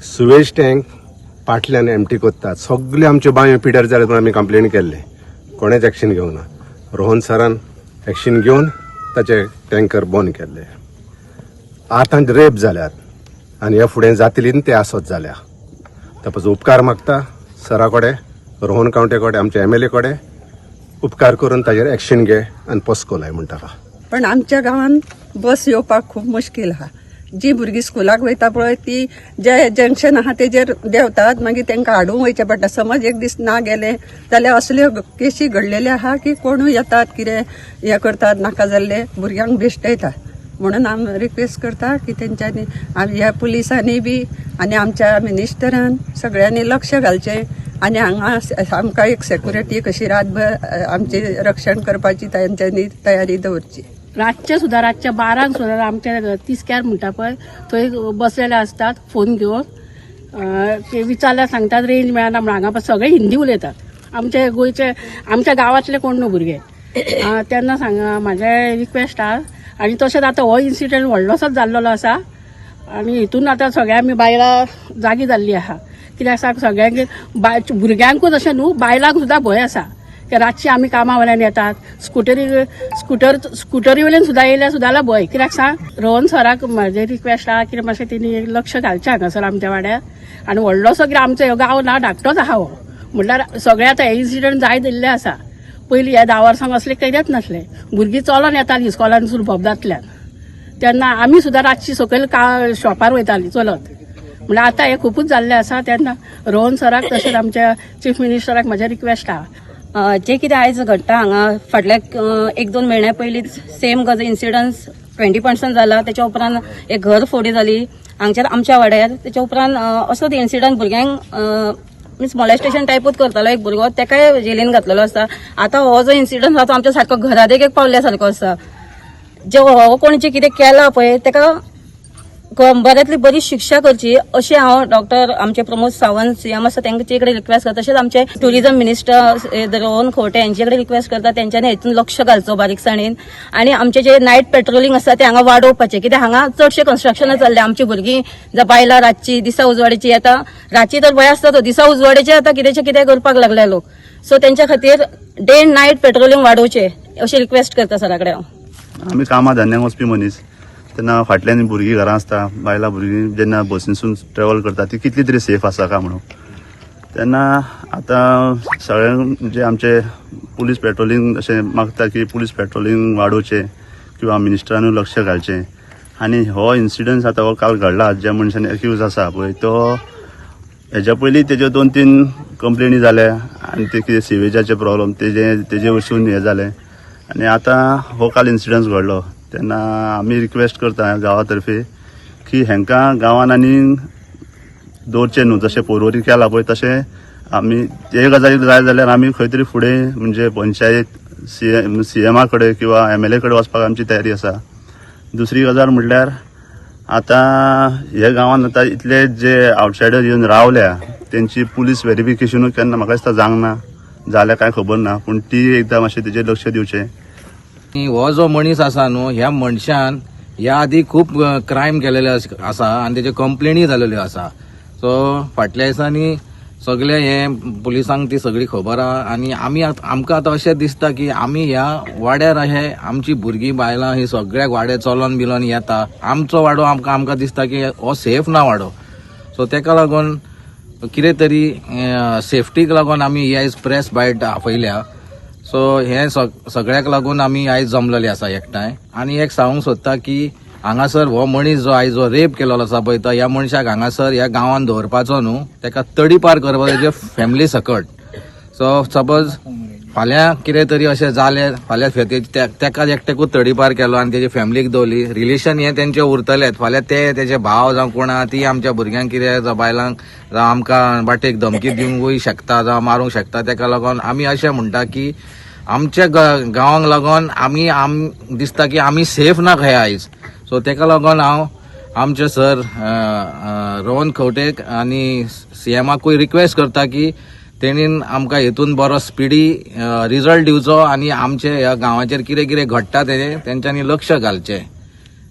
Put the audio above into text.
Sewage tank फाटल्यान MT कोत्तात. सगळे आमच्यो बांयो पिड्यार जाल्यात म्हणून आमी कंप्लेन केल्ले. कोणेच एक्शन घेवना. रोहन सरान एक्शन घेवन ताचे टँकर बंद केल्ले. आतां रेप जाल्यात आनी ह्या फुडें जातलीं ते आसत जाल्या. तापस उपकार मागता सरा कडेन, रोहन कावंटे कडेन, आमच्या MLA कडेन उपकार करून ताजेर एक्शन घे आनी पोस्को लाय म्हणटा. पण आमच्या गांवान बस येवपाक खूब मुश्कील आहा. जी भुरगीं स्कुलाक वयता पळय ती जे जंक्शन आहा तेजेर देंवतात, मागीर तांकां हाडूंक वयचें पडटा. समज एक दीस ना गेले जाल्यार असल्यो केसी घडलेल्यो आहा की कोणूय येतात, कितें हें करतात, नाका जाल्ले भुरग्यांक भेश्टयतात. म्हणून आमी रिक्वेस्ट करता की तेंच्यांनी ह्या पुलिसांनी बी आनी आमच्या मिनिस्टरान सगळ्यांनी लक्ष घालचें आनी हांगा आमकां एक सेक्युरिटी कशी रातभर आमचे रक्षण करपाची तेंच्यांनी तयारी दवरची. रातचे सुद्दां रातच्या 12 सुद्दां आमच्या तिस्क्यार म्हणटा पळय थंय बसलेले असतात फोन घेवन. ते विचारल्यार सांगतात रेंज मेळना म्हणून. हांगा सगळे हिंदी उलयतात. आमचे गोंयचे आमच्या गांवांतले कोण न्हू भुरगे. तेन्ना सांगा म्हाजें रिक्वेस्ट आहा. आनी तशेंच आतां हो इन्सिडंट व्हडलोसोच जाल्लो आसा आनी हितून आतां सगळ्या आमी बायलां जागी जाल्लीं आहा. कित्याक सांग सगळ्यांक भुरग्यांकूच अशें न्हू बायलांक सुद्दां भंय आसा की रातची आमी कामा वयल्यान येतात. स्कुटरी वयल्यान सुद्दां येयल्यार सुद्दां भंय. कित्याक सांग रोहन सराक म्हाजें रिक्वेस्ट आहा की मातशें तेणी लक्ष घालचें हांगासर आमच्या वाड्यार. आनी व्हडलोसो कितें आमचो हो गांव ना धाकटोच आहा हो. म्हणल्यार सगळे आतां हे इन्सिडंट जाय दिल्ले आसा. पयलीं ह्या 10 वर्सांक असले करीत नासले. भुरगीं चलोन येतालीं इस्कॉलान सुरभोबदांतल्यान. तेन्ना आमी सुद्दां रातची सकयल शॉपार वयतालीं चलत. म्हणल्यार आतां हे खूबच जाल्लें आसा. तेन्ना रोहन सराक तशेंच आमच्या चीफ मिनिस्टराक म्हजें रिक्वेस्ट आहा. जे कितें आयज घडटा हांगा फाटल्या 1-2 म्हयन्या पयलींच सेम गज इन्सिडन्स 20% जाला. तेच्या उपरांत एक घर फोडी जाली हांगच्या आमच्या वाड्यार. तेच्या उपरांत असोच इन्सिडंट भुरग्यांक मीन्स मॉलेस्टेशन टायपूच करतालो एक भुरगो, तेकाय जेलीन घातलेलो आसा. आतां हो जो इन्सिडंट आसा तो आमच्या सारको घरादेक एक पावल्या सारको आसा. जे हो कोण जे कितें केला पळय तेका बऱ्यांतली बरी शिक्षा करची अशी हांव डॉक्टर आमचे प्रमोद सावंत CM आसा तेंचे कडेन रिक्वेस्ट करता. तशेंच आमचे टुरिझम मिनिस्टर रोहन खंवटे यांचे कडेन रिक्वेस्ट करता तेंच्यांनी हेतून लक्ष घालचो बारीकसाणेन. आनी आमचे जे नायट पेट्रोलिंग आसा ते हांगा वाडोवपाचे. कित्याक हांगा चडशे कन्स्ट्रक्शन जाल्ले. आमची भुरगीं जावं बायलां रातची दिसा उजवाडीची येता. रातची तर भंय आसता तो, दिसा उजवाडीचे आता कितेंचे कितें करपाक लागले लोक. सो तेंच्या खातीर डे एंड नायट पेट्रोलिंग वाडोवचे अशी रिक्वेस्ट करता सरा कडेन हांव. आमी कामां धान्यांक वचपी मनीस. तेन्ना फाटल्यान भुरगीं घरां आसता, बायलां भुरगीं जेन्ना बसीनसून ट्रॅव्हल करता ती कितली तरी सेफ आसा काय म्हणून. तेन्ना आतां सगळ्यांक जे आमचे पुलीस पेट्रोलिंग अशें मागता की पुलीस पेट्रोलिंग वाडोवचें किंवा मिनिस्टरानूय लक्ष घालचें. आनी हो इन्सिडन्स आतां हो काल घडला ज्या मनशान एक्यूज आसा पळय तो हेच्या पयलीं तेज्यो 2-3 कंप्लेनी जाल्या आनी ते कितें सिवेजाचे प्रॉब्लम तेजे वरसून हें जालें. आनी आतां हो काल इन्सिडन्स घडलो. तेन्ना आमी रिक्वेस्ट करता गांवा तर्फे की हेंकां गांवान आनी दवरचें न्हू. जशें पोरवोरी केला पळय तशें आमी हे गजाली जाय जाल्यार आमी खंय तरी फुडें म्हणजे पंचायत CM कडेन किंवा MLA कडेन वचपाक आमची तयारी आसा. दुसरी गजाल म्हणल्यार आतां हे गांवान आतां इतले जे आवटसायडर येवन रावल्या तेंची पुलीस व्हेरिफिकेशनूय केन्ना म्हाका दिसता जावंक ना, जाल्यार काय खबर ना. पूण ती एकदां मातशें तेजेर लक्ष दिवचें. हो जो मनीस आसा न्हू ह्या मनशान ह्या आधी खूप क्रायम केलेले आसा आनी तेजे कंप्लेनी जालेल्यो आसा. सो फाटल्या दिसांनी सगळे हे पुलिसांक ती सगळी खबर आहा. आनी आमकां आतां अशें दिसता की आमी ह्या वाड्यार अशें आमची भुरगीं बायलां ही सगळ्याक वाडे चलोन बिलोन येता. आमचो वाडो आमकां दिसता की हो सेफ ना वाडो. सो तेका लागून कितें तरी सेफ्टीक लागून आमी ही आयज प्रेस बायट आपयल्या. सो हे सगळ्याक लागून आमी आयज जमलेले आसा एकठांय. आनी एक सांगूंक सोदता की हांगासर हो मनीस जो आयज जो रेप केलेलो आसा पळय तो ह्या मनशाक हांगासर ह्या गांवांत दवरपाचो न्हू, तेका तडीपार करपाचो तेजे फॅमिली सकट. सो सपोज फाल्यां कितें तरी अशें जालें, फाल्यां तेका एकटेकूच तडीपार केलो आनी तेजी फॅमिलीक दवरली, रिलेशन हे तेंचे उरतलेच. फाल्यां तेजे भाव जावं कोण आहा ती आमच्या भुरग्यांक कितें जावं बायलांक जावं आमकां बाटेक धमकी दिवंकूय शकता जावं मारूंक शकता. तेका लागून आमी अशें म्हणटा की आमच्या गांवांक लागून आमी दिसता की आमी सेफ ना खंय आयज. सो तेका लागून हांव आमचे सर रोहन खंवटेक आनी CMकूय रिक्वेस्ट करता की तेणीन आमकां हेतून बरो स्पिडी रिजल्ट दिवचो आनी आमचे ह्या गांवाचेर कितें कितें घडटा तेंच्यांनी लक्ष घालचें.